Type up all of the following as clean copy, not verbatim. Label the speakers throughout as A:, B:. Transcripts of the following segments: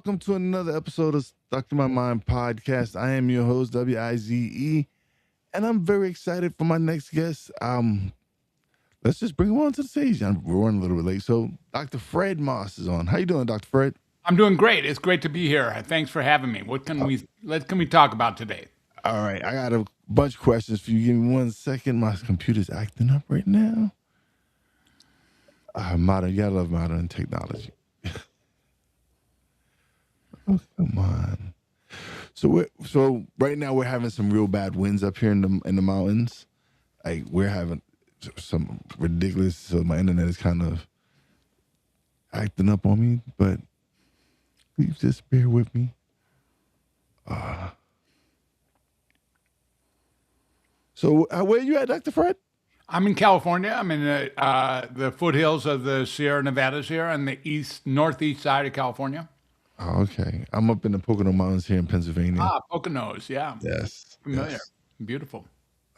A: welcome to another episode of Stuck in My Mind podcast. I am your host, Wize, and I'm very excited for my next guest. Let's just bring him on to the stage. We're running a little bit late. So Dr. Fred Moss is on. How you doing, Dr. Fred?
B: I'm doing great. It's great to be here. Thanks for having me. What can we talk about today?
A: All right, I got a bunch of questions for you. Give me 1 second. My computer's acting up right now. You gotta love modern technology. Oh, come on. So right now we're having some real bad winds up here in the mountains. Like we're having some ridiculous. So my internet is kind of acting up on me, but please just bear with me. So where are you at, Dr. Fred?
B: I'm in California. I'm in the foothills of the Sierra Nevadas here on the northeast side of California.
A: Oh, okay. I'm up in the Pocono Mountains here in Pennsylvania.
B: Poconos, yeah.
A: Yes.
B: Familiar.
A: Yes.
B: Beautiful.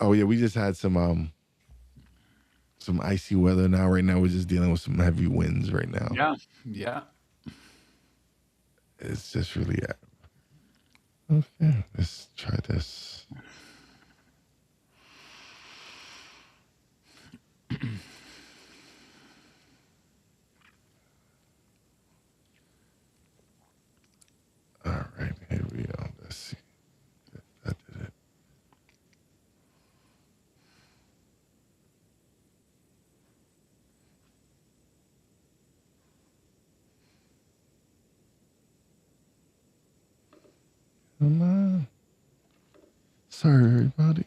A: Oh yeah, we just had some icy weather now. Right now we're just dealing with some heavy winds right now.
B: Yeah.
A: It's just really okay. Let's try this. All right, here we go. Let's see. That did it. Come on. Sorry, everybody.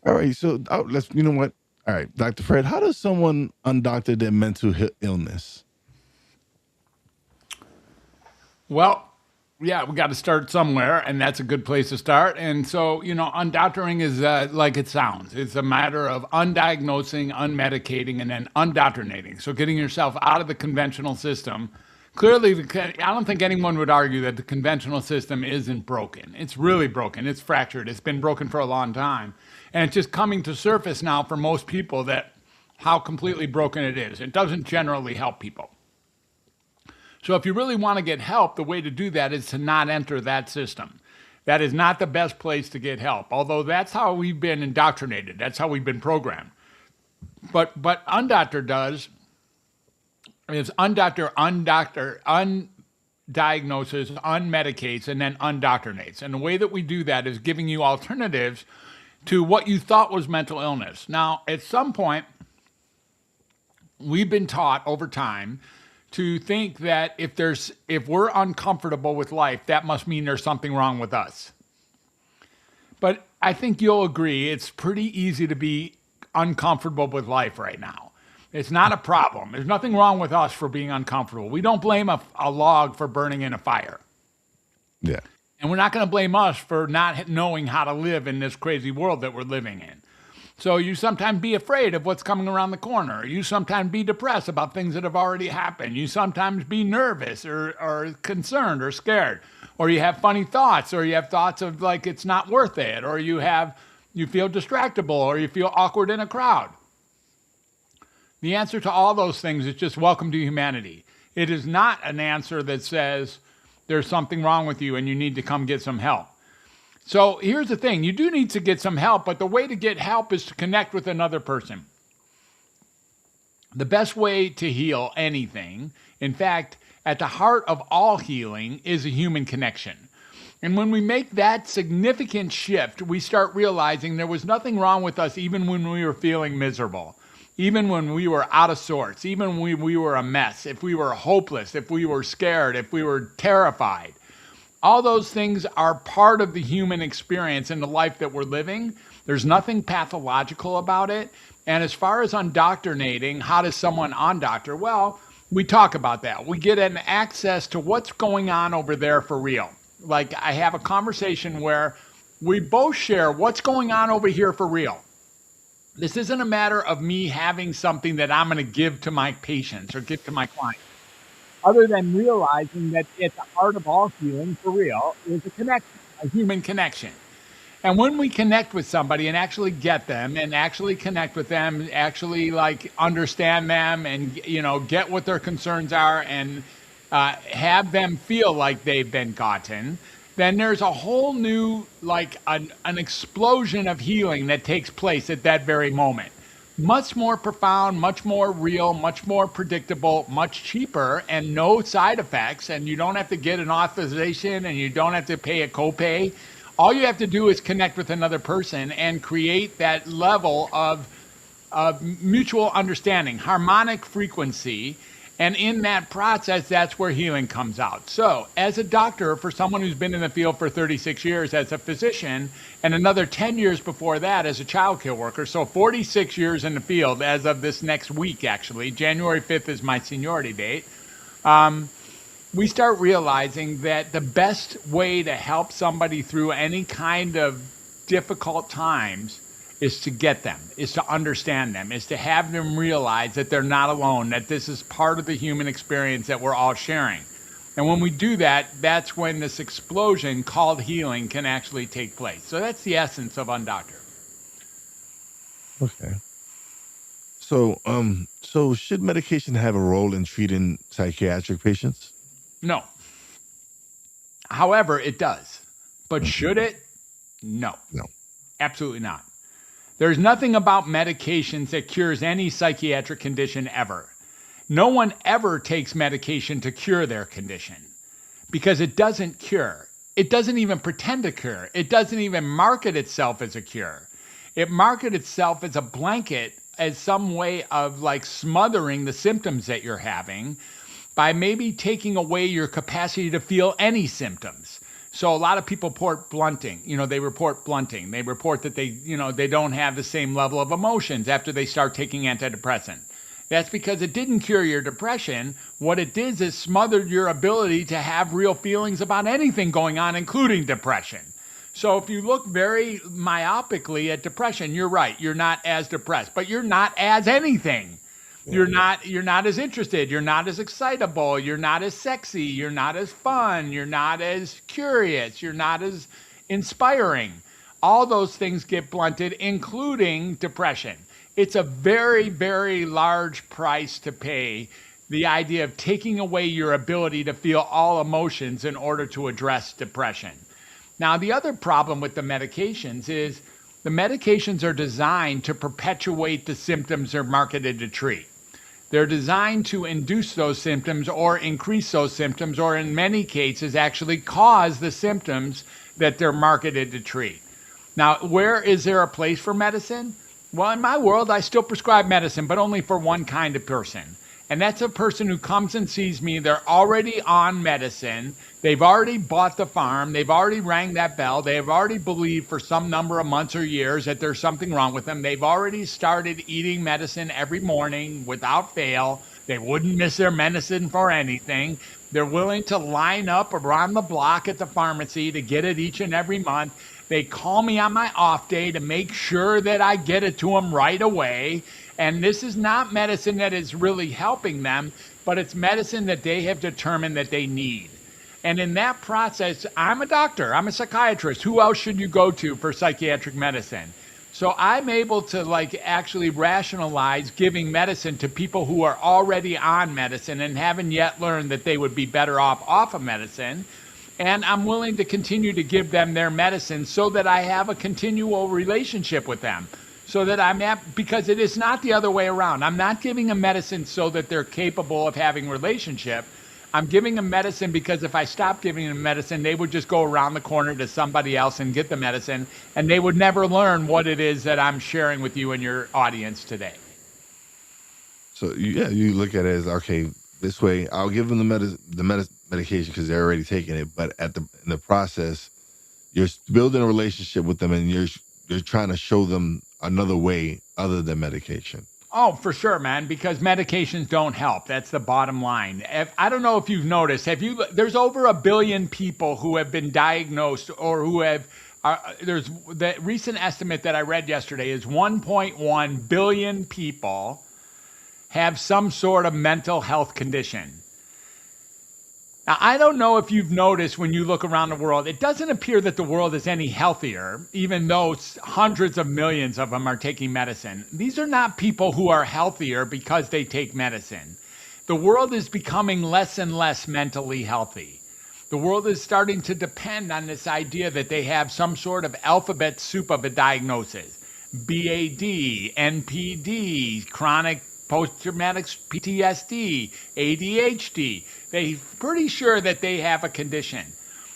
A: All right, so you know what? All right, Dr. Fred, how does someone undoctor their mental illness?
B: Well, yeah, we got to start somewhere, and that's a good place to start. And so, undoctoring is like it sounds. It's a matter of undiagnosing, unmedicating, and then undoctrinating. So getting yourself out of the conventional system. Clearly, I don't think anyone would argue that the conventional system isn't broken. It's really broken. It's fractured. It's been broken for a long time. And it's just coming to surface now for most people that how completely broken it is. It doesn't generally help people. So if you really want to get help, the way to do that is to not enter that system. That is not the best place to get help, although that's how we've been indoctrinated. That's how we've been programmed. But undoctor does is undoctor, undiagnoses, unmedicates, and then undoctrinates. And the way that we do that is giving you alternatives to what you thought was mental illness. Now, at some point, we've been taught over time to think that if we're uncomfortable with life, that must mean there's something wrong with us. But I think you'll agree it's pretty easy to be uncomfortable with life right now. It's not a problem. There's nothing wrong with us for being uncomfortable. We don't blame a log for burning in a fire.
A: Yeah.
B: And we're not going to blame us for not knowing how to live in this crazy world that we're living in. So you sometimes be afraid of what's coming around the corner. You sometimes be depressed about things that have already happened. You sometimes be nervous or concerned or scared. Or you have funny thoughts, or you have thoughts of like it's not worth it, or you feel distractible, or you feel awkward in a crowd. The answer to all those things is just welcome to humanity. It is not an answer that says there's something wrong with you and you need to come get some help. So here's the thing. You do need to get some help, but the way to get help is to connect with another person. The best way to heal anything, in fact, at the heart of all healing is a human connection. And when we make that significant shift, we start realizing there was nothing wrong with us even when we were feeling miserable. Even when we were out of sorts, even when we were a mess, if we were hopeless, if we were scared, if we were terrified. All those things are part of the human experience in the life that we're living. There's nothing pathological about it. And as far as undoctrinating, how does someone undoctor? Well, we talk about that. We get an access to what's going on over there for real. Like I have a conversation where we both share what's going on over here for real. This isn't a matter of me having something that I'm going to give to my patients or give to my clients. other than realizing that at the heart of all healing for real is a connection, a human connection. And when we connect with somebody and actually get them and actually connect with them, actually like understand them and, get what their concerns are and have them feel like they've been gotten, then there's a whole new, like an explosion of healing that takes place at that very moment. Much more profound, much more real, much more predictable, much cheaper, and no side effects. And you don't have to get an authorization and you don't have to pay a copay. All you have to do is connect with another person and create that level of mutual understanding, harmonic frequency. And in that process, that's where healing comes out. So as a doctor, for someone who's been in the field for 36 years as a physician, and another 10 years before that as a child care worker, so 46 years in the field as of this next week, actually, January 5th is my seniority date, we start realizing that the best way to help somebody through any kind of difficult times is to get them, is to understand them, is to have them realize that they're not alone, that this is part of the human experience that we're all sharing. And when we do that, that's when this explosion called healing can actually take place. So that's the essence of Undoctor.
A: Okay. So should medication have a role in treating psychiatric patients?
B: No. However, it does. But should it? No.
A: No.
B: Absolutely not. There's nothing about medications that cures any psychiatric condition ever. No one ever takes medication to cure their condition because it doesn't cure. It doesn't even pretend to cure. It doesn't even market itself as a cure. It markets itself as a blanket, as some way of like smothering the symptoms that you're having by maybe taking away your capacity to feel any symptoms. So a lot of people report blunting. They report blunting. They report that they don't have the same level of emotions after they start taking antidepressant. That's because it didn't cure your depression. What it did is smothered your ability to have real feelings about anything going on, including depression. So if you look very myopically at depression, you're right. You're not as depressed, but you're not as anything. You're not as interested. You're not as excitable. You're not as sexy. You're not as fun. You're not as curious. You're not as inspiring. All those things get blunted, including depression. It's a very, very large price to pay, the idea of taking away your ability to feel all emotions in order to address depression. Now, the other problem with the medications is the medications are designed to perpetuate the symptoms they're marketed to treat. They're designed to induce those symptoms or increase those symptoms, or in many cases, actually cause the symptoms that they're marketed to treat. Now, where is there a place for medicine? Well, in my world, I still prescribe medicine, but only for one kind of person. And that's a person who comes and sees me. They're already on medicine. They've already bought the farm. They've already rang that bell. They've already believed for some number of months or years that there's something wrong with them. They've already started eating medicine every morning without fail. They wouldn't miss their medicine for anything. They're willing to line up around the block at the pharmacy to get it each and every month. They call me on my off day to make sure that I get it to them right away. And this is not medicine that is really helping them, but it's medicine that they have determined that they need. And in that process, I'm a doctor, I'm a psychiatrist. Who else should you go to for psychiatric medicine? So I'm able to actually rationalize giving medicine to people who are already on medicine and haven't yet learned that they would be better off of medicine. And I'm willing to continue to give them their medicine so that I have a continual relationship with them. So that because it is not the other way around. I'm not giving them medicine so that they're capable of having relationship. I'm giving them medicine because if I stop giving them medicine, they would just go around the corner to somebody else and get the medicine, and they would never learn what it is that I'm sharing with you and your audience today.
A: So you look at it as, okay, this way I'll give them the medication because they're already taking it, but in the process, you're building a relationship with them, and you're trying to show them another way other than medication.
B: Oh, for sure, man, because medications don't help. That's the bottom line. I don't know if you've noticed, there's over 1 billion people who have been diagnosed or who have, there's the recent estimate that I read yesterday is 1.1 billion people have some sort of mental health condition. Now, I don't know if you've noticed when you look around the world, it doesn't appear that the world is any healthier, even though hundreds of millions of them are taking medicine. These are not people who are healthier because they take medicine. The world is becoming less and less mentally healthy. The world is starting to depend on this idea that they have some sort of alphabet soup of a diagnosis. BAD, NPD, chronic post-traumatic PTSD, ADHD. They're pretty sure that they have a condition.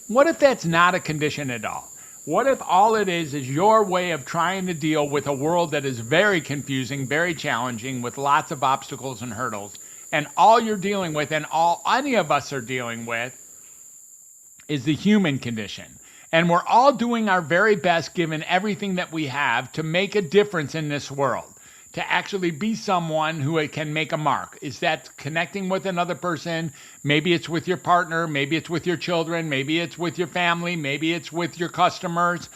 B: What if that's not a condition at all? What if all it is your way of trying to deal with a world that is very confusing, very challenging, with lots of obstacles and hurdles, and all you're dealing with and all any of us are dealing with is the human condition. And we're all doing our very best, given everything that we have, to make a difference in this world, to actually be someone who can make a mark. Is that connecting with another person? Maybe it's with your partner, maybe it's with your children, maybe it's with your family, maybe it's with your customers.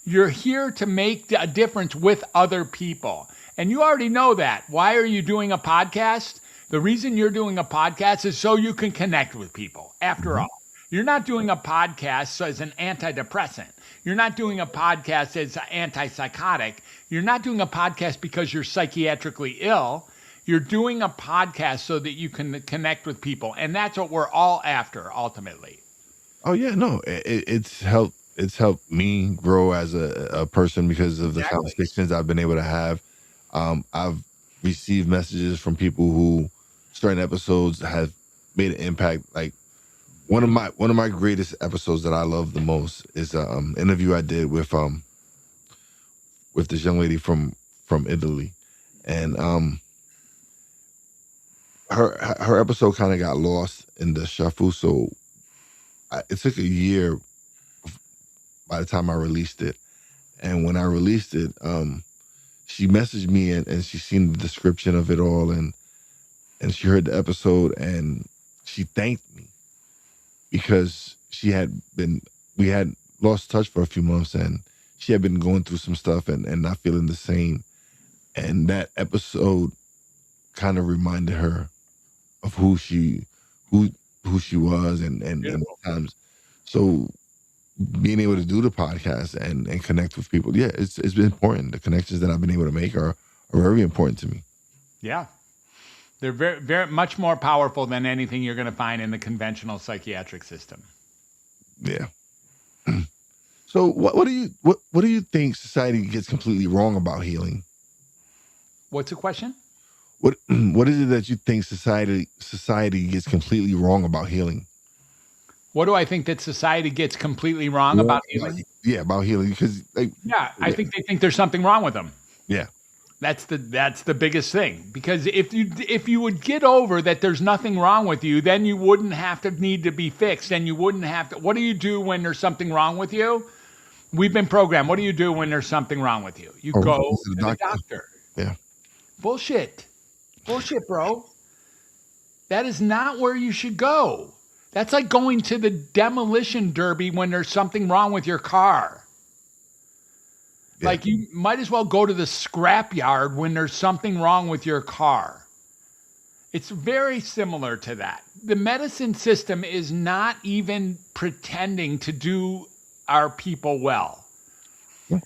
B: You're here to make a difference with other people. And you already know that. Why are you doing a podcast? The reason you're doing a podcast is so you can connect with people, after all. You're not doing a podcast as an antidepressant. You're not doing a podcast as antipsychotic. You're not doing a podcast because you're psychiatrically ill. You're doing a podcast so that you can connect with people. And that's what we're all after, ultimately.
A: Oh, yeah, no, it's helped me grow as a person because of the conversations I've been able to have. I've received messages from people who certain episodes have made an impact. Like, one of my greatest episodes that I love the most is an interview I did with this young lady from Italy, and her episode kind of got lost in the shuffle. So it took a year by the time I released it, and when I released it, she messaged me and she seen the description of it all, and she heard the episode and she thanked me. Because we had lost touch for a few months, and she had been going through some stuff and not feeling the same. And that episode kind of reminded her of who she was and times. So being able to do the podcast and connect with people, yeah, it's been important. The connections that I've been able to make are very important to me.
B: Yeah. They're very, very much more powerful than anything you're going to find in the conventional psychiatric system.
A: Yeah. So what do you think society gets completely wrong about healing?
B: What's the question?
A: What is it that you think society gets completely wrong about healing?
B: What do I think that society gets completely wrong about healing?
A: Yeah, about healing, because
B: I think they think there's something wrong with them.
A: Yeah.
B: That's the biggest thing, because if you would get over that there's nothing wrong with you, then you wouldn't have to need to be fixed, and you wouldn't have to. What do you do when there's something wrong with you? We've been programmed. What do you do when there's something wrong with you? You go to the doctor.
A: Yeah.
B: Bullshit, bro. That is not where you should go. That's like going to the demolition derby when there's something wrong with your car. Yeah. Like, you might as well go to the scrap yard when there's something wrong with your car. It's very similar to that. The medicine system is not even pretending to do our people well. Yeah.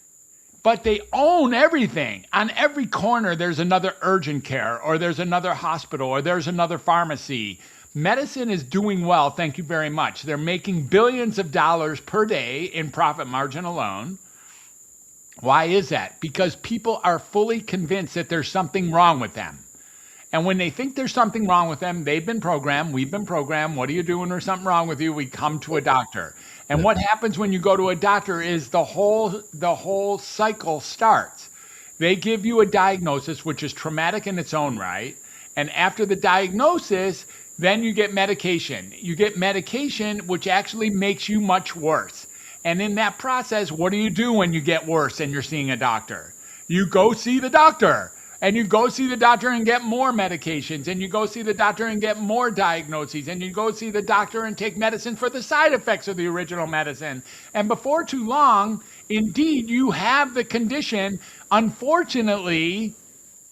B: But they own everything. On every corner, there's another urgent care, or there's another hospital, or there's another pharmacy. Medicine is doing well, thank you very much. They're making billions of dollars per day in profit margin alone. Why is that? Because people are fully convinced that there's something wrong with them. And when they think there's something wrong with them, they've been programmed, we've been programmed. What do you do when there's something wrong with you? We come to a doctor. And what happens when you go to a doctor is the whole cycle starts. They give you a diagnosis, which is traumatic in its own right. And after the diagnosis, then you get medication. You get medication, which actually makes you much worse. And in that process, what do you do when you get worse and you're seeing a doctor? You go see the doctor, and you go see the doctor and get more medications, and you go see the doctor and get more diagnoses, and you go see the doctor and take medicine for the side effects of the original medicine. And before too long, indeed, you have the condition. Unfortunately,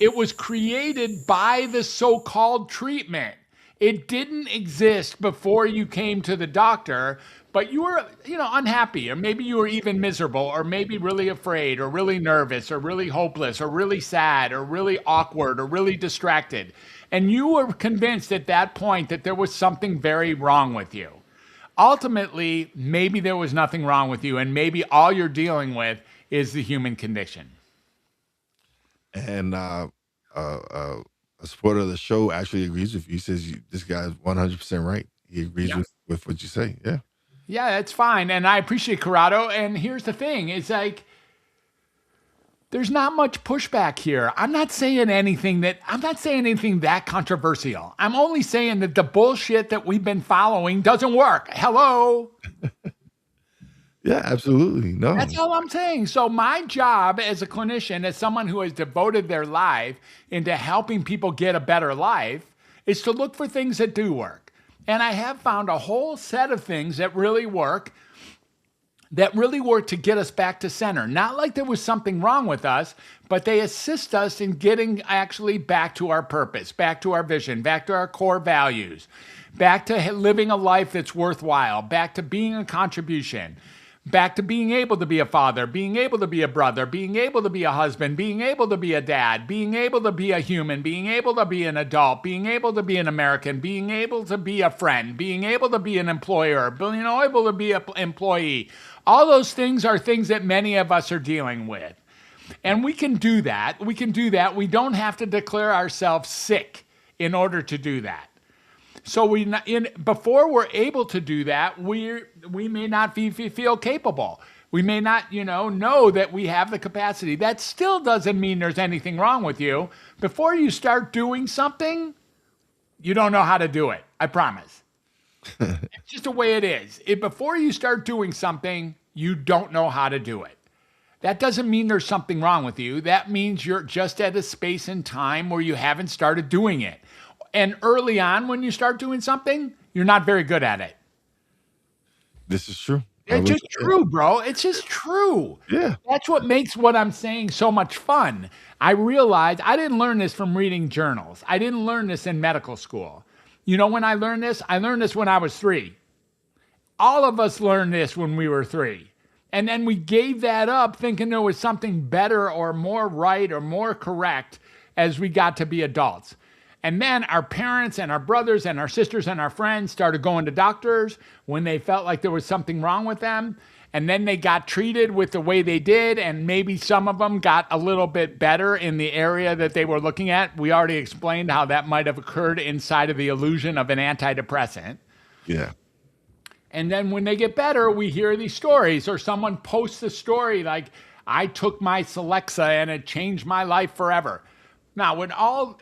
B: it was created by the so-called treatment. It didn't exist before you came to the doctor, but you were, unhappy, or maybe you were even miserable, or maybe really afraid, or really nervous, or really hopeless, or really sad, or really awkward, or really distracted. And you were convinced at that point that there was something very wrong with you. Ultimately, maybe there was nothing wrong with you, and maybe all you're dealing with is the human condition.
A: And a supporter of the show actually agrees with you. He says this guy's 100% right. He agrees with what you say. Yeah.
B: Yeah, that's fine. And I appreciate Corrado. And here's the thing. It's like, there's not much pushback here. I'm not saying anything that controversial. I'm only saying that the bullshit that we've been following doesn't work. Hello.
A: Yeah, absolutely. No.
B: That's all I'm saying. So my job as a clinician, as someone who has devoted their life into helping people get a better life, is to look for things that do work. And I have found a whole set of things that really work to get us back to center. Not like there was something wrong with us, but they assist us in getting actually back to our purpose, back to our vision, back to our core values, back to living a life that's worthwhile, back to being a contribution, back to being able to be a father, being able to be a brother, being able to be a husband, being able to be a dad, being able to be a human, being able to be an adult, being able to be an American, being able to be a friend, being able to be an employer, being able to be an employee. All those things are things that many of us are dealing with. And we can do that. We can do that. We don't have to declare ourselves sick in order to do that. So before we're able to do that, we may not feel capable. We may not, know that we have the capacity. That still doesn't mean there's anything wrong with you. Before you start doing something, you don't know how to do it. I promise. It's just the way it is. Before you start doing something, you don't know how to do it. That doesn't mean there's something wrong with you. That means you're just at a space and time where you haven't started doing it. And early on, when you start doing something, you're not very good at it.
A: This is true.
B: It's just true, bro. It's just true.
A: Yeah.
B: That's what makes what I'm saying so much fun. I realized I didn't learn this from reading journals. I didn't learn this in medical school. You know when I learned this? I learned this when I was 3. All of us learned this when we were 3. And then we gave that up thinking there was something better or more right or more correct as we got to be adults. And then our parents and our brothers and our sisters and our friends started going to doctors when they felt like there was something wrong with them. And then they got treated with the way they did. And maybe some of them got a little bit better in the area that they were looking at. We already explained how that might have occurred inside of the illusion of an antidepressant.
A: Yeah.
B: And then when they get better, we hear these stories, or someone posts a story like, I took my Celexa and it changed my life forever. Now,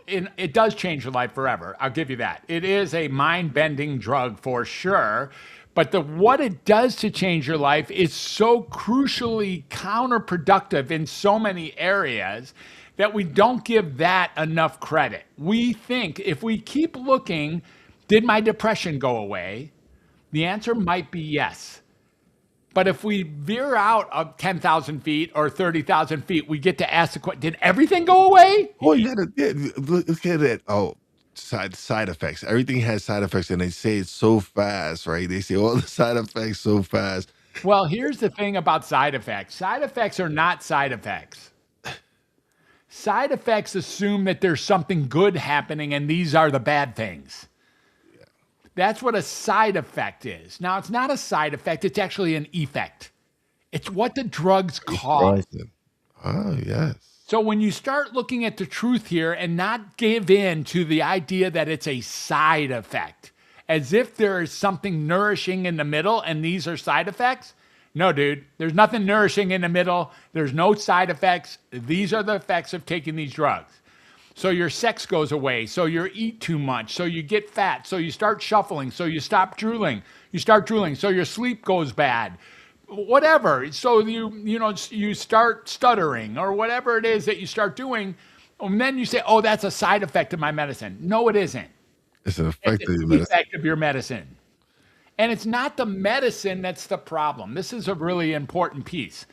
B: it does change your life forever. I'll give you that. It is a mind-bending drug for sure. But what it does to change your life is so crucially counterproductive in so many areas that we don't give that enough credit. We think if we keep looking, did my depression go away? The answer might be yes. But if we veer out of 10,000 feet or 30,000 feet, we get to ask the question, did everything go away?
A: Well, look at it. Oh, side effects. Everything has side effects, and they say it so fast, right? They say all the side effects so fast.
B: Well, here's the thing about side effects. Side effects are not side effects. Side effects assume that there's something good happening, and these are the bad things. That's what a side effect is. Now, it's not a side effect. It's actually an effect. It's what the drugs cause.
A: Oh, yes.
B: So when you start looking at the truth here and not give in to the idea that it's a side effect, as if there is something nourishing in the middle and these are side effects, no, dude, there's nothing nourishing in the middle. There's no side effects. These are the effects of taking these drugs. So your sex goes away, so you eat too much, so you get fat, so you start shuffling, so you stop drooling. You start drooling, so your sleep goes bad. Whatever. So you start stuttering or whatever it is that you start doing, and then you say, "Oh, that's a side effect of my medicine." No, it isn't.
A: It's an effect of your
B: medicine. It's an effect of your medicine. And it's not the medicine that's the problem. This is a really important piece.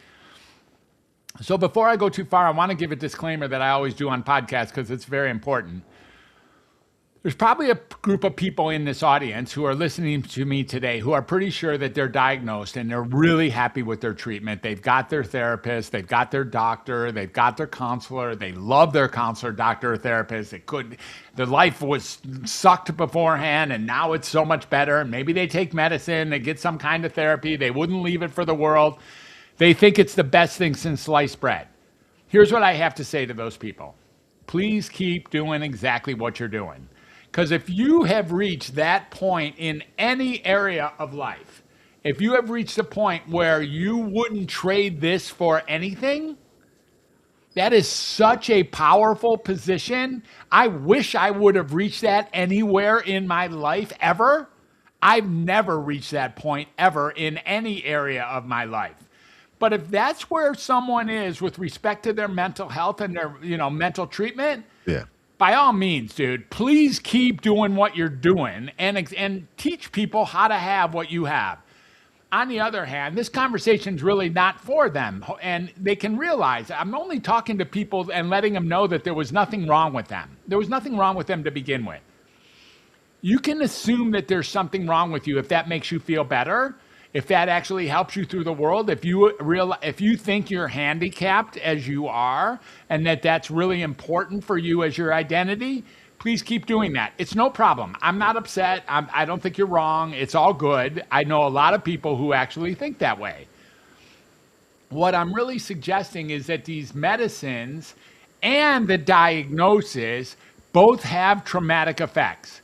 B: So before I go too far, I want to give a disclaimer that I always do on podcasts because it's very important. There's probably a group of people in this audience who are listening to me today who are pretty sure that they're diagnosed and they're really happy with their treatment. They've got their therapist, they've got their doctor, they've got their counselor, they love their counselor, doctor, or therapist. Their life was sucked beforehand and now it's so much better. Maybe they take medicine, they get some kind of therapy, they wouldn't leave it for the world. They think it's the best thing since sliced bread. Here's what I have to say to those people. Please keep doing exactly what you're doing. Because if you have reached that point in any area of life, if you have reached a point where you wouldn't trade this for anything, that is such a powerful position. I wish I would have reached that anywhere in my life ever. I've never reached that point ever in any area of my life. But if that's where someone is with respect to their mental health and their, mental treatment,
A: Yeah.
B: by all means, dude, please keep doing what you're doing and teach people how to have what you have. On the other hand, this conversation is really not for them. And they can realize I'm only talking to people and letting them know that there was nothing wrong with them. There was nothing wrong with them to begin with. You can assume that there's something wrong with you if that makes you feel better. If that actually helps you through the world, if you think you're handicapped as you are, and that's really important for you as your identity, please keep doing that. It's no problem. I'm not upset. I don't think you're wrong. It's all good. I know a lot of people who actually think that way. What I'm really suggesting is that these medicines and the diagnoses both have traumatic effects.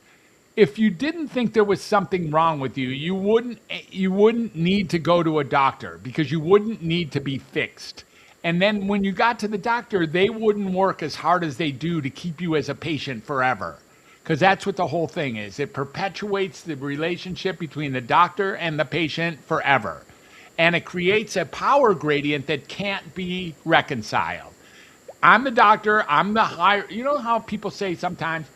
B: If you didn't think there was something wrong with you, you wouldn't need to go to a doctor because you wouldn't need to be fixed. And then when you got to the doctor, they wouldn't work as hard as they do to keep you as a patient forever. Because that's what the whole thing is. It perpetuates the relationship between the doctor and the patient forever. And it creates a power gradient that can't be reconciled. I'm the doctor, I'm the higher. You know how people say sometimes,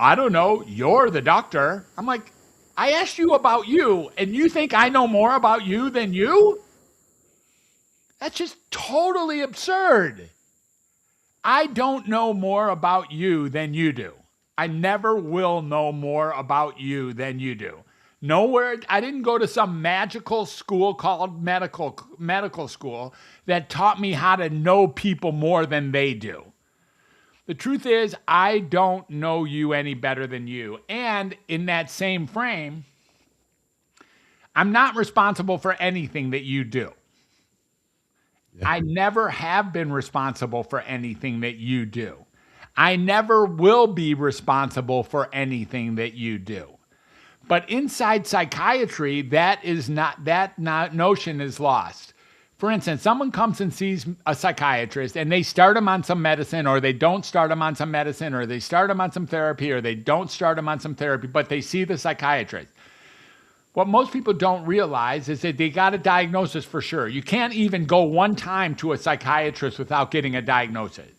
B: I don't know, you're the doctor. I'm like, I asked you about you, and you think I know more about you than you? That's just totally absurd. I don't know more about you than you do. I never will know more about you than you do. Nowhere, I didn't go to some magical school called medical school that taught me how to know people more than they do. The truth is, I don't know you any better than you. And in that same frame, I'm not responsible for anything that you do. Yeah. I never have been responsible for anything that you do. I never will be responsible for anything that you do. But inside psychiatry, that notion is lost. For instance, someone comes and sees a psychiatrist and they start them on some medicine, or they don't start them on some medicine, or they start them on some therapy, or they don't start them on some therapy, but they see the psychiatrist. What most people don't realize is that they got a diagnosis for sure. You can't even go one time to a psychiatrist without getting a diagnosis.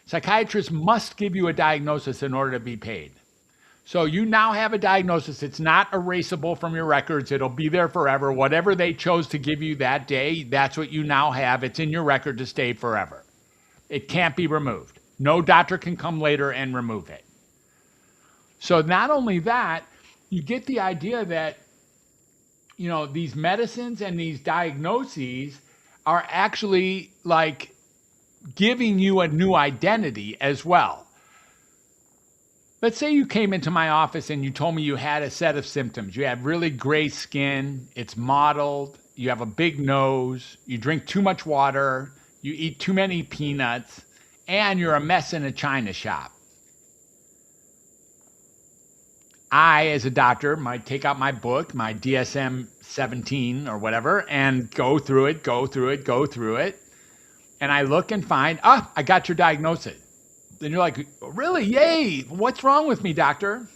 B: Psychiatrists must give you a diagnosis in order to be paid. So you now have a diagnosis. It's not erasable from your records. It'll be there forever. Whatever they chose to give you that day, that's what you now have. It's in your record to stay forever. It can't be removed. No doctor can come later and remove it. So not only that, you get the idea that, these medicines and these diagnoses are actually like giving you a new identity as well. Let's say you came into my office and you told me you had a set of symptoms. You have really gray skin, it's mottled, you have a big nose, you drink too much water, you eat too many peanuts, and you're a mess in a china shop. I, as a doctor, might take out my book, my DSM-17 or whatever, and go through it. And I look and find, I got your diagnosis. Then you're like, really? Yay. What's wrong with me, doctor?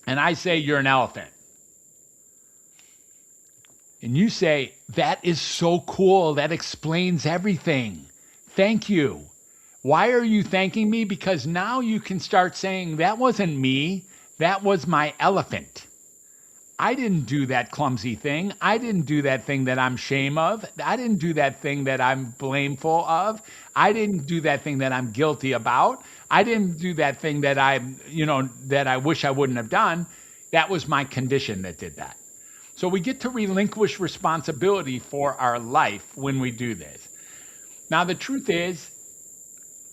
B: And I say, you're an elephant. And you say, that is so cool. That explains everything. Thank you. Why are you thanking me? Because now you can start saying, that wasn't me. That was my elephant. I didn't do that clumsy thing. I didn't do that thing that I'm ashamed of. I didn't do that thing that I'm blameful of. I didn't do that thing that I'm guilty about. I didn't do that thing that that I wish I wouldn't have done. That was my condition that did that. So we get to relinquish responsibility for our life when we do this. Now, the truth is,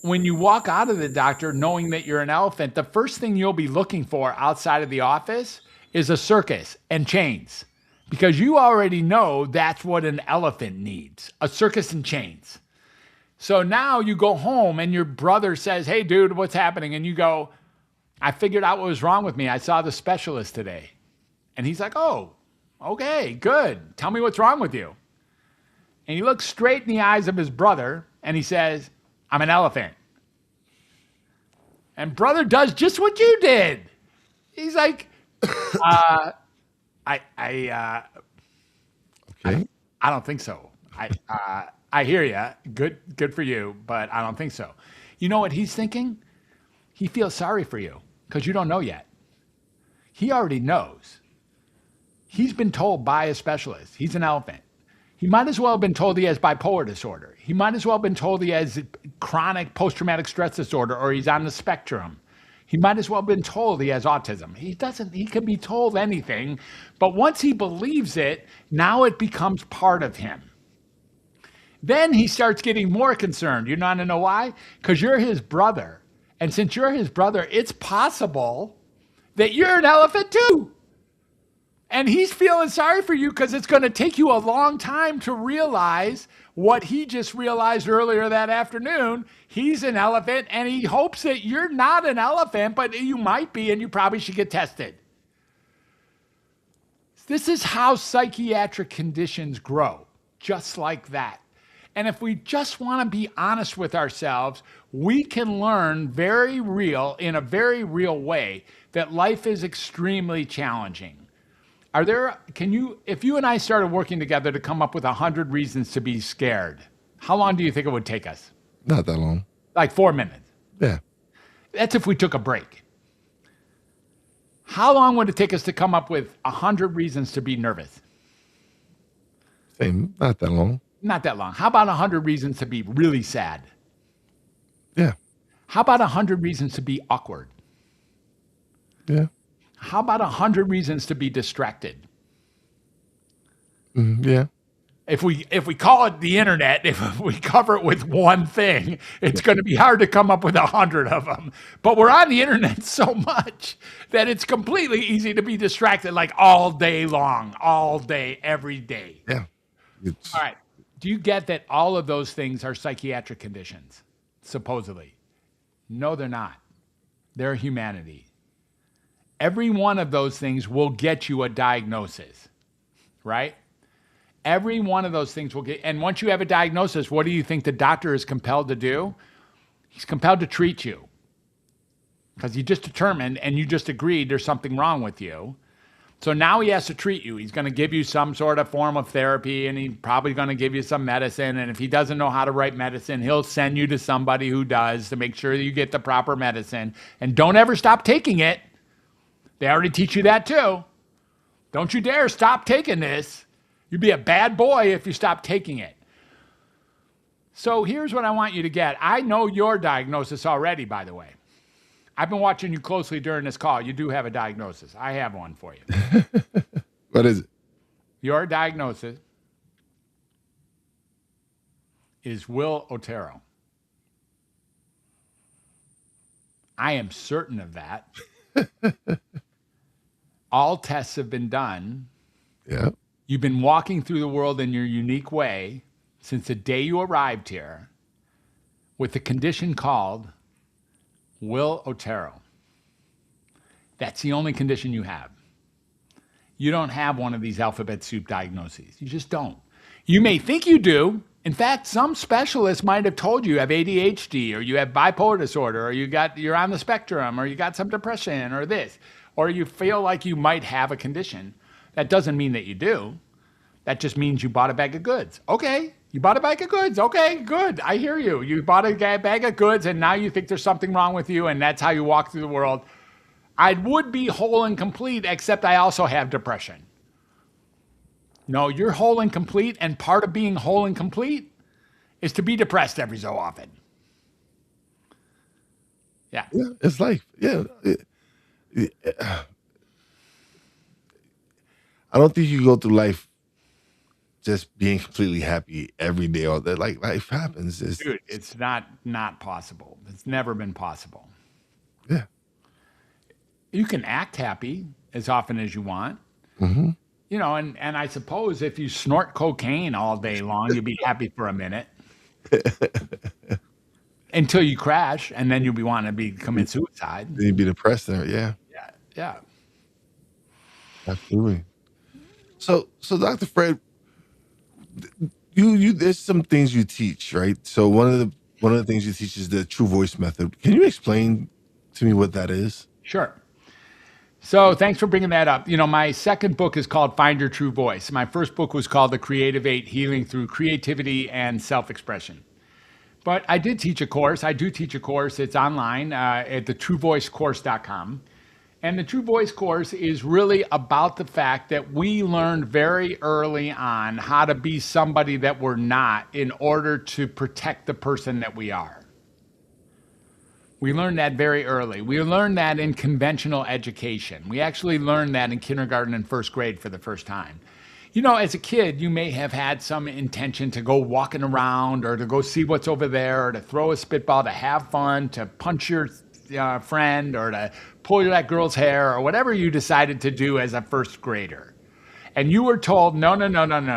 B: when you walk out of the doctor knowing that you're an elephant, the first thing you'll be looking for outside of the office is a circus and chains, because you already know that's what an elephant needs, a circus and chains. So now you go home and your brother says, hey, dude, what's happening? And you go, I figured out what was wrong with me. I saw the specialist today. And he's like, oh, okay, good. Tell me what's wrong with you. And he looks straight in the eyes of his brother and he says, I'm an elephant. And brother does just what you did. He's like, I don't think so. I hear you. Good for you, but I don't think so. You know what he's thinking? He feels sorry for you because you don't know yet. He already knows. He's been told by a specialist he's an elephant. He might as well have been told he has bipolar disorder. He might as well have been told he has chronic post-traumatic stress disorder or he's on the spectrum. He might as well have been told he has autism. He can be told anything, but once he believes it, now it becomes part of him. Then he starts getting more concerned. You want to know why? Because you're his brother. And since you're his brother, it's possible that you're an elephant too. And he's feeling sorry for you because it's going to take you a long time to realize what he just realized earlier that afternoon. He's an elephant and he hopes that you're not an elephant, but you might be, and you probably should get tested. This is how psychiatric conditions grow, just like that. And if we just want to be honest with ourselves, we can learn in a very real way that life is extremely challenging. If you and I started working together to come up with 100 reasons to be scared, how long do you think it would take us?
A: Not that long.
B: Like 4 minutes.
A: Yeah.
B: That's if we took a break. How long would it take us to come up with 100 reasons to be nervous?
A: Same. Not that long.
B: Not that long. How about 100 reasons to be really sad?
A: Yeah.
B: How about 100 reasons to be awkward?
A: Yeah.
B: How about 100 reasons to be distracted?
A: Yeah.
B: If we call it the internet, if we cover it with one thing, it's going to be hard to come up with 100 of them. But we're on the internet so much that it's completely easy to be distracted, like all day long, all day, every day.
A: Yeah.
B: All right. Do you get that all of those things are psychiatric conditions, supposedly? No, they're not. They're humanity. Every one of those things will get you a diagnosis, right? Every one of those things will get, and once you have a diagnosis, what do you think the doctor is compelled to do? He's compelled to treat you because he just determined and you just agreed there's something wrong with you. So now he has to treat you. He's going to give you some sort of form of therapy and he's probably going to give you some medicine. And if he doesn't know how to write medicine, he'll send you to somebody who does to make sure that you get the proper medicine. And don't ever stop taking it. They already teach you that too. Don't you dare stop taking this. You'd be a bad boy if you stop taking it. So here's what I want you to get. I know your diagnosis already, by the way. I've been watching you closely during this call. You do have a diagnosis. I have one for you.
A: What is it?
B: Your diagnosis is Will Otero. I am certain of that. All tests have been done.
A: Yeah.
B: You've been walking through the world in your unique way since the day you arrived here with a condition called Will Otero. That's the only condition you have. You don't have one of these alphabet soup diagnoses. You just don't. You may think you do. In fact, some specialists might have told you have ADHD or you have bipolar disorder or you're on the spectrum or you got some depression or this, or you feel like you might have a condition. That doesn't mean that you do. That just means you bought a bag of goods. Okay, you bought a bag of goods. Okay, good. I hear you. You bought a bag of goods and now you think there's something wrong with you and that's how you walk through the world. I would be whole and complete, except I also have depression. No, you're whole and complete, and part of being whole and complete is to be depressed every so often. Yeah.
A: Yeah, it's life. Yeah. I don't think you go through life just being completely happy every day. All that, like, life happens.
B: Dude, it's not possible. It's never been possible.
A: Yeah.
B: You can act happy as often as you want.
A: Mm-hmm.
B: You know, and I suppose if you snort cocaine all day long, you'll be happy for a minute until you crash, and then you'll be wanting to be commit suicide.
A: You'd be depressed there. Yeah,
B: Yeah, yeah.
A: absolutely. So Dr. Fred, you there's some things you teach, right? So one of the things you teach is the true voice method. Can you explain to me what that is?
B: Sure. So thanks for bringing that up. You know, my second book is called Find Your True Voice. My first book was called The Creative Eight: Healing Through Creativity and Self-Expression. But I did teach a course. I do teach a course. It's online at thetruevoicecourse.com. And the True Voice course is really about the fact that we learned very early on how to be somebody that we're not in order to protect the person that we are. We learned that very early. We learned that in conventional education. We actually learned that in kindergarten and first grade for the first time. You know, as a kid, you may have had some intention to go walking around or to go see what's over there or to throw a spitball, to have fun, to punch your friend or to pull that girl's hair or whatever you decided to do as a first grader. And you were told, no,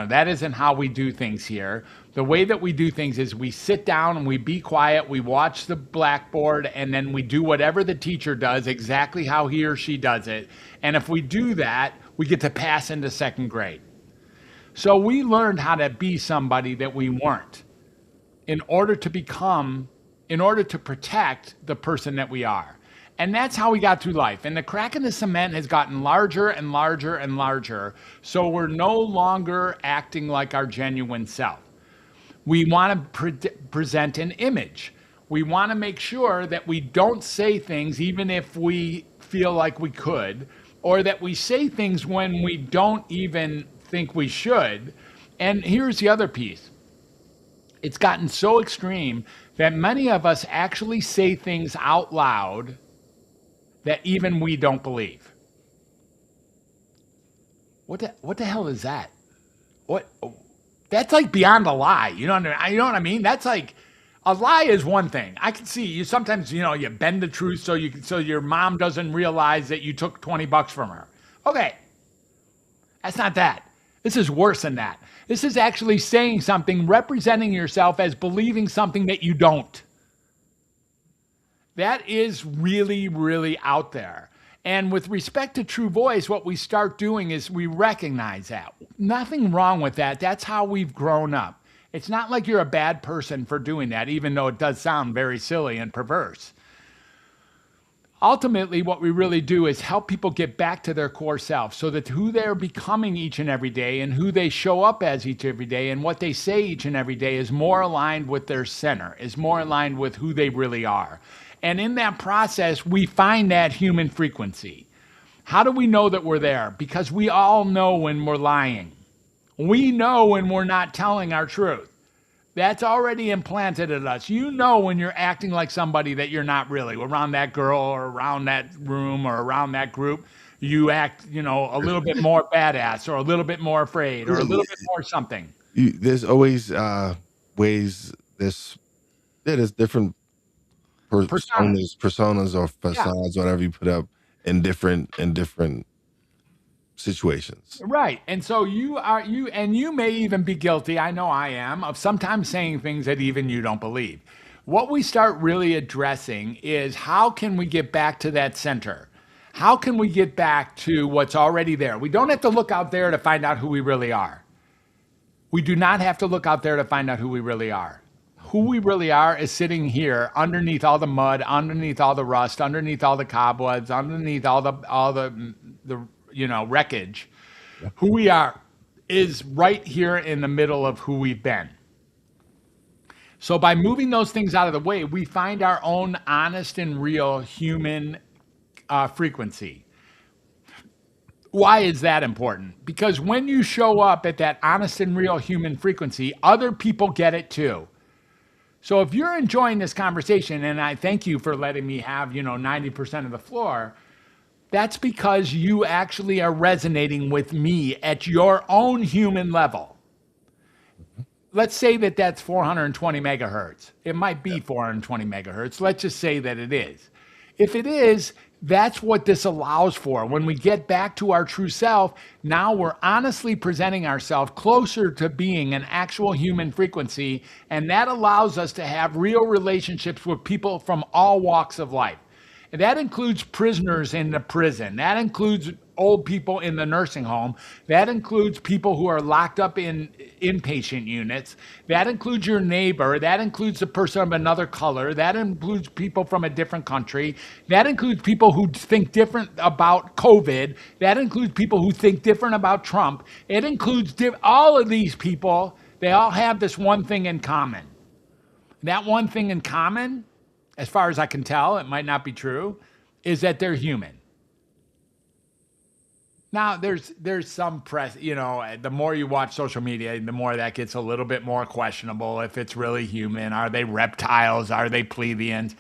B: that isn't how we do things here. The way that we do things is we sit down and we be quiet, we watch the blackboard, and then we do whatever the teacher does, exactly how he or she does it. And if we do that, we get to pass into second grade. So we learned how to be somebody that we weren't in order to protect the person that we are. And that's how we got through life. And the crack in the cement has gotten larger and larger and larger. So we're no longer acting like our genuine self. We want to present an image. We want to make sure that we don't say things even if we feel like we could, or that we say things when we don't even think we should. And here's the other piece. It's gotten so extreme that many of us actually say things out loud that even we don't believe. What the hell is that? What? That's like beyond a lie. You know what I mean? That's like, a lie is one thing. I can see you sometimes, you bend the truth so your mom doesn't realize that you took $20 from her. Okay. That's not that. This is worse than that. This is actually saying something, representing yourself as believing something that you don't. That is really, really out there. And with respect to true voice, what we start doing is we recognize that. Nothing wrong with that. That's how we've grown up. It's not like you're a bad person for doing that, even though it does sound very silly and perverse. Ultimately, what we really do is help people get back to their core self so that who they're becoming each and every day and who they show up as each and every day and what they say each and every day is more aligned with their center, is more aligned with who they really are. And in that process, we find that human frequency. How do we know that we're there? Because we all know when we're lying. We know when we're not telling our truth. That's already implanted in us. You know when you're acting like somebody that you're not really. Around that girl or around that room or around that group, you act, a little bit more badass or a little bit more afraid or a little bit more something.
A: There's always ways. There's different personas or facades, whatever you put up in different situations.
B: Right. And so you may even be guilty, I know I am, of sometimes saying things that even you don't believe. What we start really addressing is how can we get back to that center? How can we get back to what's already there? We don't have to look out there to find out who we really are. We do not have to look out there to find out who we really are. Who we really are is sitting here underneath all the mud, underneath all the rust, underneath all the cobwebs, underneath all the wreckage. Yeah. Who we are is right here in the middle of who we've been. So by moving those things out of the way, we find our own honest and real human frequency. Why is that important? Because when you show up at that honest and real human frequency, other people get it too. So if you're enjoying this conversation, and I thank you for letting me have, 90% of the floor, that's because you actually are resonating with me at your own human level. Let's say that that's 420 megahertz. It might be 420 megahertz. Let's just say that it is. If it is, that's what this allows for. When we get back to our true self, now we're honestly presenting ourselves closer to being an actual human frequency, and that allows us to have real relationships with people from all walks of life. And that includes prisoners in the prison. That includes old people in the nursing home. That includes people who are locked up in inpatient units. That includes your neighbor. That includes the person of another color. That includes people from a different country. That includes people who think different about COVID. That includes people who think different about Trump. It includes all of these people. They all have this one thing in common. That one thing in common, as far as I can tell, it might not be true, is that they're human. Now, there's some press, the more you watch social media, the more that gets a little bit more questionable if it's really human. Are they reptiles? Are they plebeians?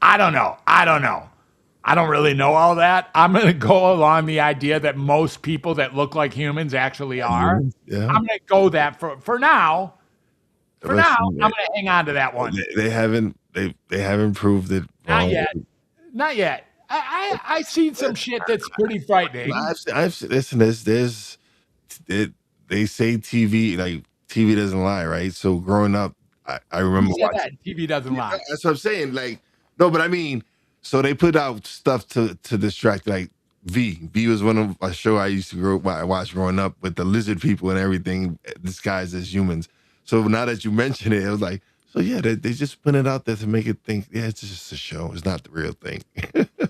B: I don't know. I don't really know all that. I'm going to go along the idea that most people that look like humans actually are.
A: Yeah.
B: I'm going to go that for now. For now, I'm going to hang on to that one.
A: They haven't proved it.
B: Not yet. Not yet. I seen some shit that's pretty frightening.
A: I've listen. They say TV doesn't lie, right? So growing up, I remember watching
B: that TV doesn't lie.
A: That's what I'm saying. No, but I mean, so they put out stuff to distract. Like V was one of a show I used to watch growing up with the lizard people and everything disguised as humans. So now that you mention it, it was like, so yeah, they just put it out there to make it think, yeah, it's just a show. It's not the real thing.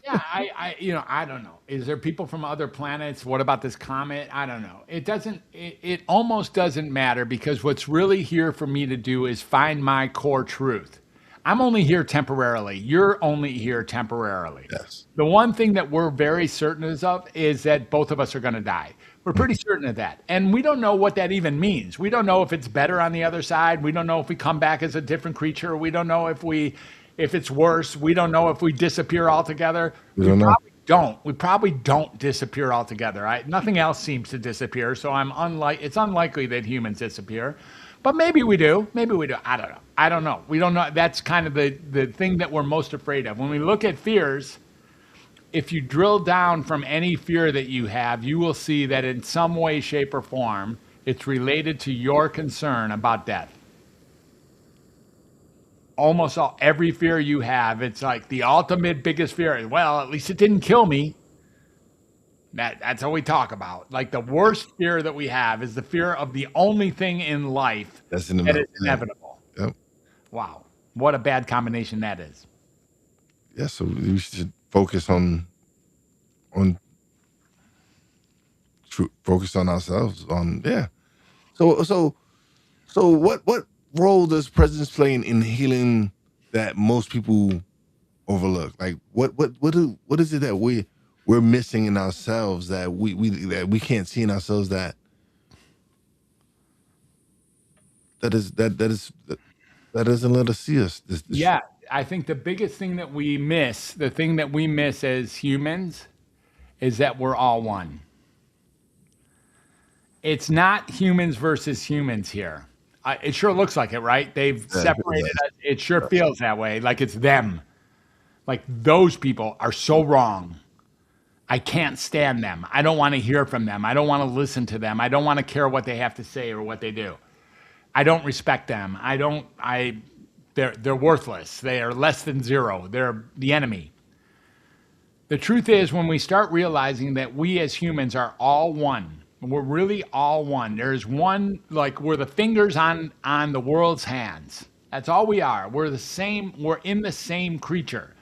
B: Yeah, I don't know. Is there people from other planets? What about this comet? I don't know. It almost doesn't matter, because what's really here for me to do is find my core truth. I'm only here temporarily. You're only here temporarily.
A: Yes.
B: The one thing that we're very certain of is that both of us are going to die. We're pretty certain of that. And we don't know what that even means. We don't know if it's better on the other side. We don't know if we come back as a different creature. We don't know if it's worse. We don't know if we disappear altogether. We probably don't disappear altogether. Nothing else seems to disappear. So it's unlikely that humans disappear. But maybe we do. Maybe we do. I don't know. We don't know. That's kind of the thing that we're most afraid of. When we look at fears, if you drill down from any fear that you have, you will see that in some way, shape, or form, it's related to your concern about death. Almost every fear you have, it's like the ultimate biggest fear. Well, at least it didn't kill me. That's what we talk about. Like, the worst fear that we have is the fear of the only thing in life that is inevitable.
A: Yep.
B: Wow. What a bad combination that is.
A: Yeah, so we should focus on ourselves. So what role does presence play in healing that most people overlook? Like, what is it that we're missing in ourselves that we can't see in ourselves that doesn't let us see us?
B: Yeah, I think the biggest thing that we miss, the thing that we miss as humans, is that we're all one. It's not humans versus humans here. It sure looks like it, right? They've separated us. It sure feels that way, like it's them. Like, those people are so wrong. I can't stand them. I don't want to hear from them. I don't want to listen to them. I don't want to care what they have to say or what they do. I don't respect them. They're worthless. They are less than zero. They're the enemy. The truth is, when we start realizing that we as humans are all one, we're really all one. There's one, like we're the fingers on the world's hands. That's all we are. We're the same. We're in the same creature.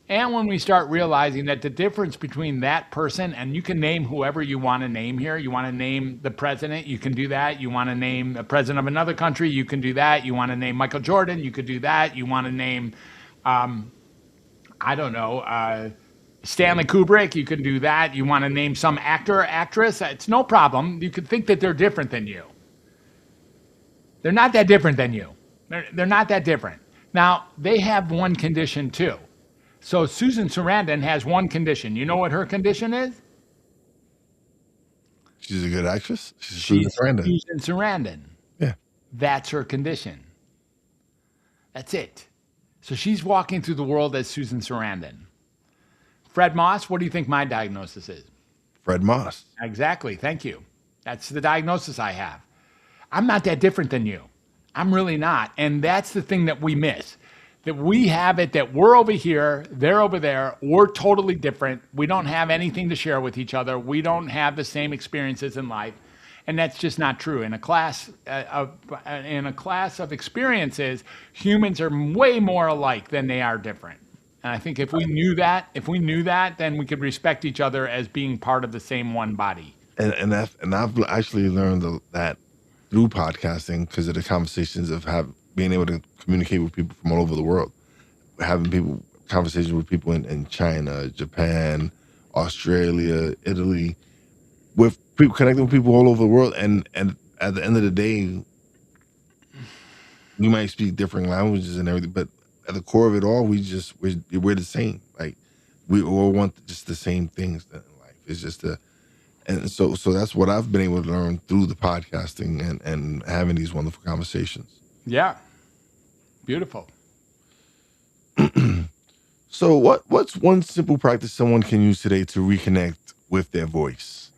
B: And when we start realizing that the difference between that person, and you can name whoever you want to name here. You want to name the president, you can do that. You want to name the president of another country, you can do that. You want to name Michael Jordan, you could do that. You want to name, Stanley Kubrick, you can do that. You want to name some actor or actress, it's no problem. You could think that they're different than you. They're not that different than you. They're not that different. Now, they have one condition too. So Susan Sarandon has one condition. You know what her condition is?
A: She's a good actress. She's Susan
B: She's
A: Sarandon.
B: Susan Sarandon.
A: Yeah.
B: That's her condition. That's it. So she's walking through the world as Susan Sarandon. Fred Moss, what do you think my diagnosis is?
A: Fred Moss.
B: Exactly. Thank you. That's the diagnosis I have. I'm not that different than you. I'm really not. And that's the thing that we miss. That we have it that we're over here, they're over there, we're totally different. We don't have anything to share with each other. We don't have the same experiences in life. And that's just not true. In a class of experiences, humans are way more alike than they are different. And I think if we knew that, then we could respect each other as being part of the same one body.
A: And I've actually learned that through podcasting because of the conversations of being able to communicate with people from all over the world, having conversations with people in China, Japan, Australia, Italy, with people connecting with people all over the world, and at the end of the day, we might speak different languages and everything, but at the core of it all, we're the same. Like we all want just the same things in life. It's just and so that's what I've been able to learn through the podcasting and having these wonderful conversations.
B: Yeah, beautiful.
A: So what's one simple practice someone can use today to reconnect with their voice?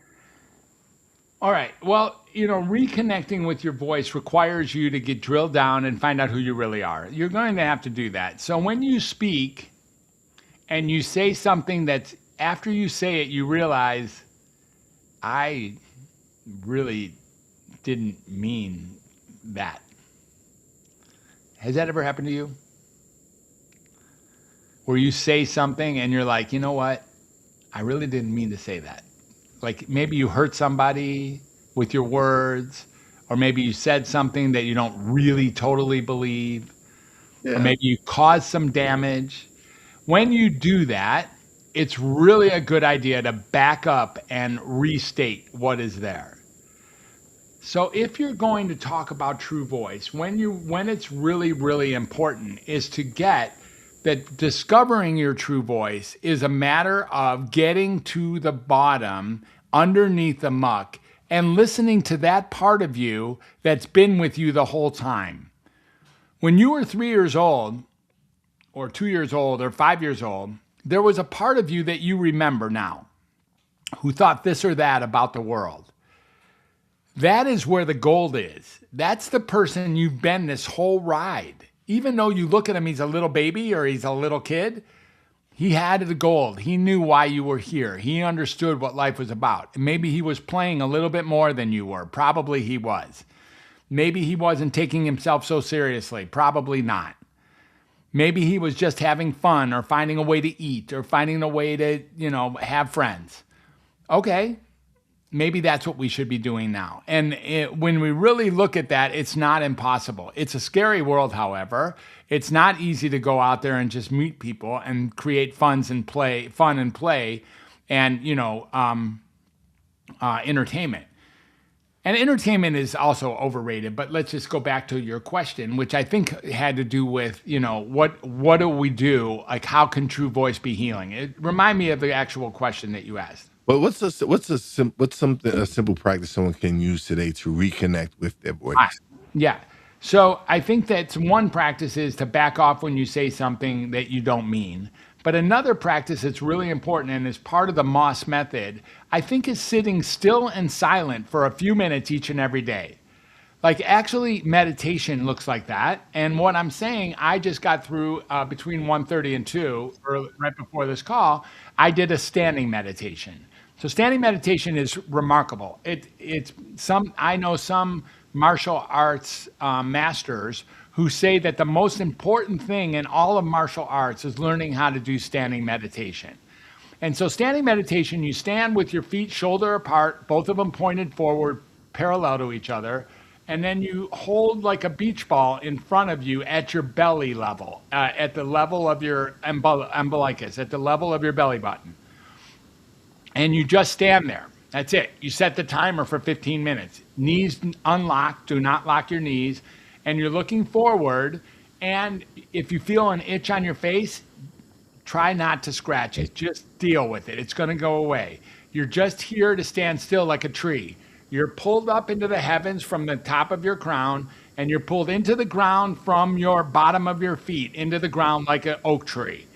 B: All right. Well, reconnecting with your voice requires you to get drilled down and find out who you really are. You're going to have to do that. So when you speak and you say something that's after you say it, you realize I really didn't mean that. Has that ever happened to you? Where you say something and you're like, you know what? I really didn't mean to say that. Like maybe you hurt somebody with your words, or maybe you said something that you don't really totally believe, or maybe you caused some damage. When you do that, it's really a good idea to back up and restate what is there. So if you're going to talk about true voice, when it's really, really important is to get that discovering your true voice is a matter of getting to the bottom underneath the muck and listening to that part of you that's been with you the whole time. When you were 3 years old or 2 years old or 5 years old, there was a part of you that you remember now who thought this or that about the world. That is where the gold is. That's the person you've been this whole ride. Even though you look at him, he's a little baby or he's a little kid, he had the gold. He knew why you were here. He understood what life was about. Maybe he was playing a little bit more than you were. Probably he was. Maybe he wasn't taking himself so seriously. Probably not. Maybe he was just having fun or finding a way to eat or finding a way to, have friends. Okay. Maybe that's what we should be doing now. And when we really look at that, it's not impossible. It's a scary world, however. It's not easy to go out there and just meet people and create fun and play, and entertainment. And entertainment is also overrated. But let's just go back to your question, which I think had to do with what do we do? Like, how can true voice be healing? Remind me of the actual question that you asked.
A: But what's a simple practice someone can use today to reconnect with their voice?
B: Yeah. So I think that one practice is to back off when you say something that you don't mean. But another practice that's really important and is part of the Moss method, I think, is sitting still and silent for a few minutes each and every day. Like, actually, meditation looks like that. And what I'm saying, I just got through between 1:30 and 2, or right before this call, I did a standing meditation. So standing meditation is remarkable. I know some martial arts masters who say that the most important thing in all of martial arts is learning how to do standing meditation. And so standing meditation, you stand with your feet shoulder apart, both of them pointed forward, parallel to each other, and then you hold like a beach ball in front of you at your belly level, at the level of your umbilicus, at the level of your belly button. And you just stand there. That's it. You set the timer for 15 minutes. Knees unlocked. Do not lock your knees. And you're looking forward, And if you feel an itch on your face, try not to scratch it. Just deal with it. It's going to go away. You're just here to stand still like a tree. You're pulled up into the heavens from the top of your crown, and you're pulled into the ground from your bottom of your feet, into the ground like an oak tree.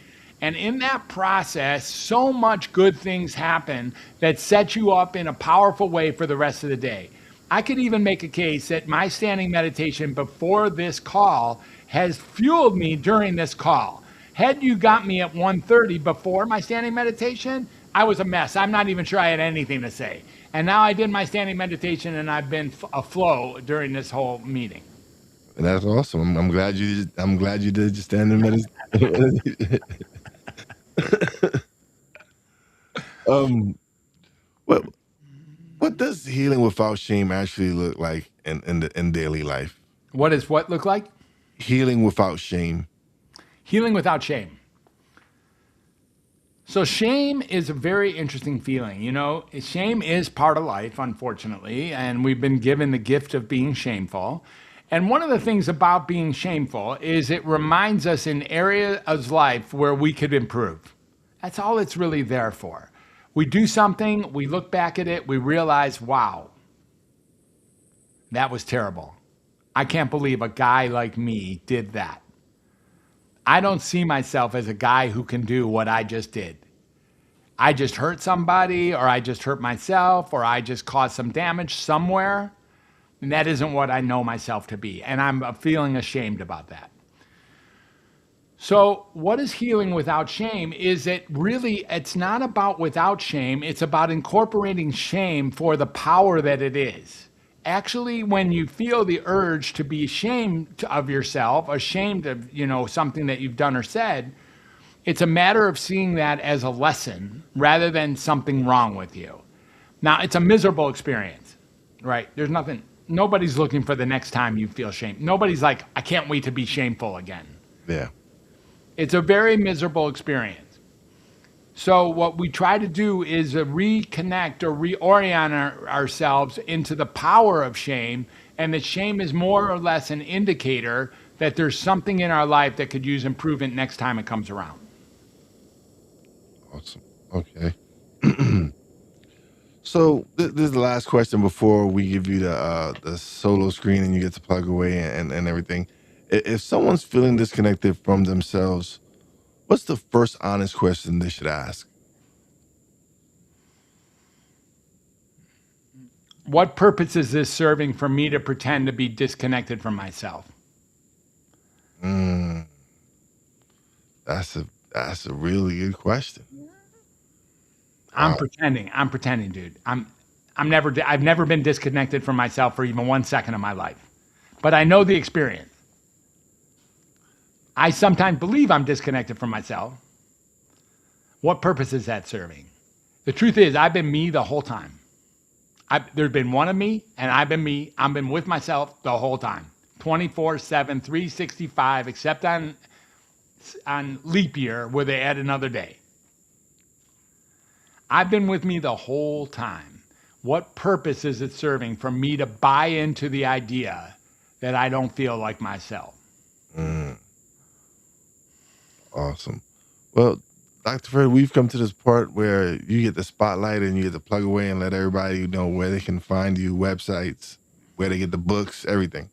B: And in that process, so much good things happen that set you up in a powerful way for the rest of the day. I could even make a case that my standing meditation before this call has fueled me during this call. Had you got me at 1:30 before my standing meditation, I was a mess. I'm not even sure I had anything to say. And now I did my standing meditation, and I've been aflow during this whole meeting.
A: That's awesome. I'm glad you did your standing meditation. What does healing without shame actually look like in daily life?
B: What does what look like?
A: Healing without shame.
B: Healing without shame. So shame is a very interesting feeling. You know, shame is part of life, unfortunately, and we've been given the gift of being shameful. And one of the things about being shameful is it reminds us in areas of life where we could improve. That's all it's really there for. We do something, we look back at it, we realize, wow, that was terrible. I can't believe a guy like me did that. I don't see myself as a guy who can do what I just did. I just hurt somebody, or I just hurt myself, or I just caused some damage somewhere. And that isn't what I know myself to be. And I'm feeling ashamed about that. So what is healing without shame is that really it's not about without shame. It's about incorporating shame for the power that it is. Actually, when you feel the urge to be ashamed of yourself, ashamed of, something that you've done or said, it's a matter of seeing that as a lesson rather than something wrong with you. Now, it's a miserable experience, right? Nobody's looking for the next time you feel shame. Nobody's like, I can't wait to be shameful again.
A: Yeah.
B: It's a very miserable experience. So what we try to do is reconnect or reorient ourselves into the power of shame, and that shame is more or less an indicator that there's something in our life that could use improvement next time it comes around.
A: Awesome. Okay. So this is the last question before we give you the solo screen and you get to plug away and everything. If someone's feeling disconnected from themselves, what's the first honest question they should ask?
B: What purpose is this serving for me to pretend to be disconnected from myself?
A: That's a really good question.
B: I'm pretending, dude. I've never been disconnected from myself for even 1 second of my life. But I know the experience. I sometimes believe I'm disconnected from myself. What purpose is that serving? The truth is, I've been me the whole time. There's been one of me, and I've been me. I've been with myself the whole time. 24/7, 365, except on leap year where they add another day. I've been with me the whole time. What purpose is it serving for me to buy into the idea that I don't feel like myself?
A: Awesome. Well, Dr. Fred, we've come to this part where you get the spotlight and you get to plug away and let everybody know where they can find you, websites, where they get the books, everything.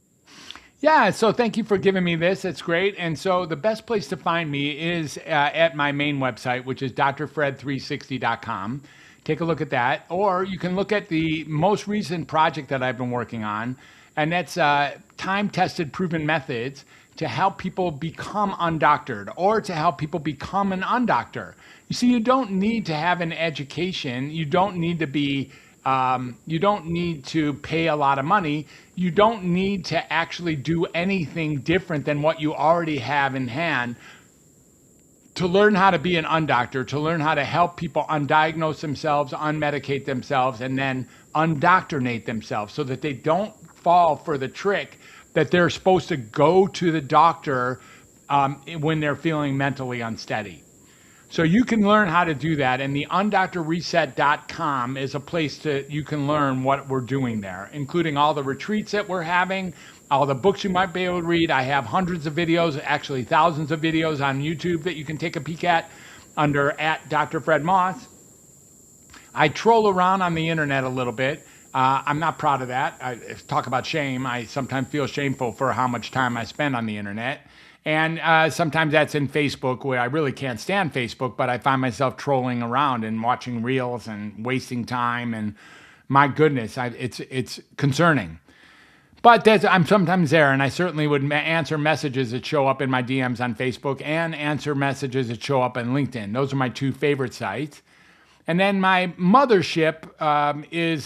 B: Yeah, so thank you for giving me this. It's great. And so the best place to find me is at my main website, which is drfred360.com. Take a look at that. Or you can look at the most recent project that I've been working on, and that's time-tested proven methods to help people become undoctored or to help people become an undoctor. You see, you don't need to have an education. You don't need to be, you don't need to pay a lot of money. You don't need to actually do anything different than what you already have in hand to learn how to be an undoctor, to learn how to help people undiagnose themselves, unmedicate themselves, and then undoctrinate themselves so that they don't fall for the trick that they're supposed to go to the doctor when they're feeling mentally unsteady. So you can learn how to do that. And the undoctorreset.com is a place you can learn what we're doing there, including all the retreats that we're having, all the books you might be able to read. I have hundreds of videos, actually thousands of videos on YouTube that you can take a peek at under at Dr. Fred Moss. I troll around on the internet a little bit. I'm not proud of that. I talk about shame. I sometimes feel shameful for how much time I spend on the internet. And sometimes that's in Facebook, where I really can't stand Facebook, but I find myself trolling around and watching reels and wasting time. And my goodness, it's concerning. But I'm sometimes there, and I certainly would answer messages that show up in my DMs on Facebook and answer messages that show up on LinkedIn. Those are my two favorite sites. And then my mothership is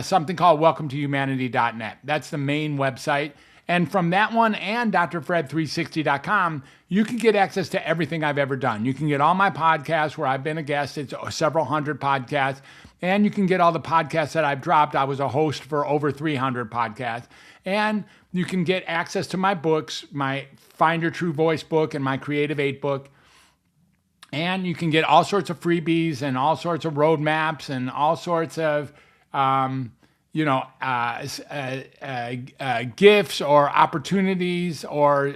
B: something called welcometohumanity.net. That's the main website. And from that one and drfred360.com, you can get access to everything I've ever done. You can get all my podcasts where I've been a guest. It's several hundred podcasts. And you can get all the podcasts that I've dropped. I was a host for over 300 podcasts. And you can get access to my books, my Find Your True Voice book and my Creative 8 book. And you can get all sorts of freebies and all sorts of roadmaps and all sorts of gifts or opportunities or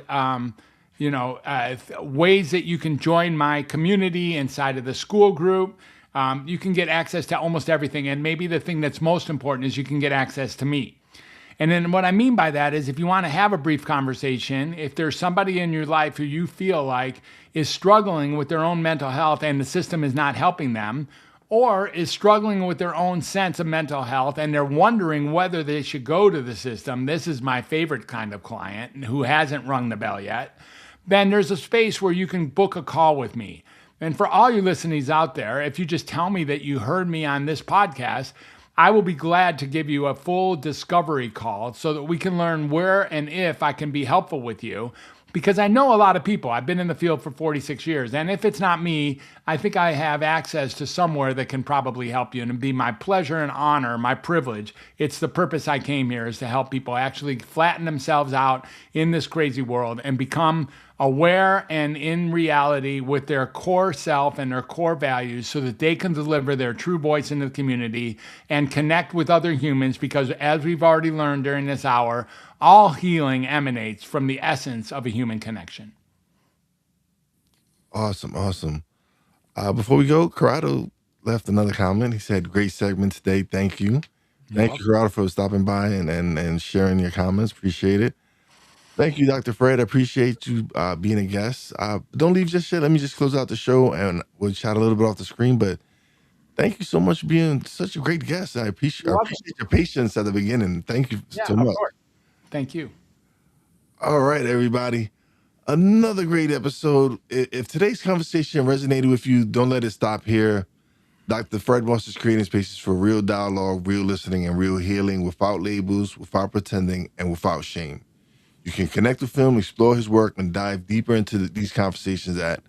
B: ways that you can join my community inside of the school group. You can get access to almost everything. And maybe the thing that's most important is you can get access to me. And then what I mean by that is if you want to have a brief conversation, if there's somebody in your life who you feel like is struggling with their own mental health and the system is not helping them, or is struggling with their own sense of mental health and they're wondering whether they should go to the system, this is my favorite kind of client who hasn't rung the bell yet, then there's a space where you can book a call with me. And for all you listeners out there, if you just tell me that you heard me on this podcast, I will be glad to give you a full discovery call so that we can learn where and if I can be helpful with you. Because I know a lot of people. I've been in the field for 46 years. And if it's not me, I think I have access to somewhere that can probably help you. And it'd be my pleasure and honor, my privilege. It's the purpose I came here, is to help people actually flatten themselves out in this crazy world and become aware and in reality with their core self and their core values so that they can deliver their true voice into the community and connect with other humans. Because as we've already learned during this hour, all healing emanates from the essence of a human connection.
A: Awesome. Before we go, Corrado left another comment. He said, great segment today. Thank you. Thank you, Corrado, for stopping by and sharing your comments. Appreciate it. Thank you, Dr. Fred. I appreciate you being a guest. Don't leave just yet. Let me just close out the show and we'll chat a little bit off the screen. But thank you so much for being such a great guest. I appreciate your patience at the beginning. Thank you so much.
B: Course. Thank you.
A: All right, everybody. Another great episode. If today's conversation resonated with you, don't let it stop here. Dr. Fred Moss is creating spaces for real dialogue, real listening, and real healing without labels, without pretending, and without shame. You can connect with him, explore his work, and dive deeper into these conversations at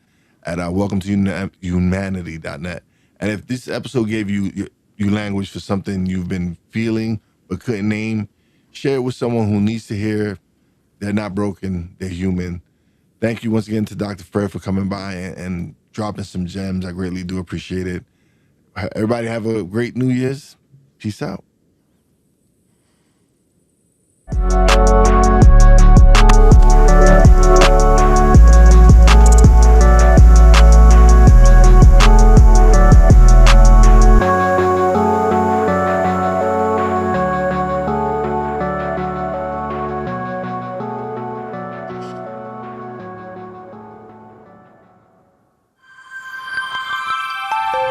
A: welcometohumanity.net. And if this episode gave you language for something you've been feeling but couldn't name, share it with someone who needs to hear they're not broken, they're human. Thank you once again to Dr. Fred for coming by and dropping some gems. I greatly do appreciate it. Everybody have a great New Year's. Peace out.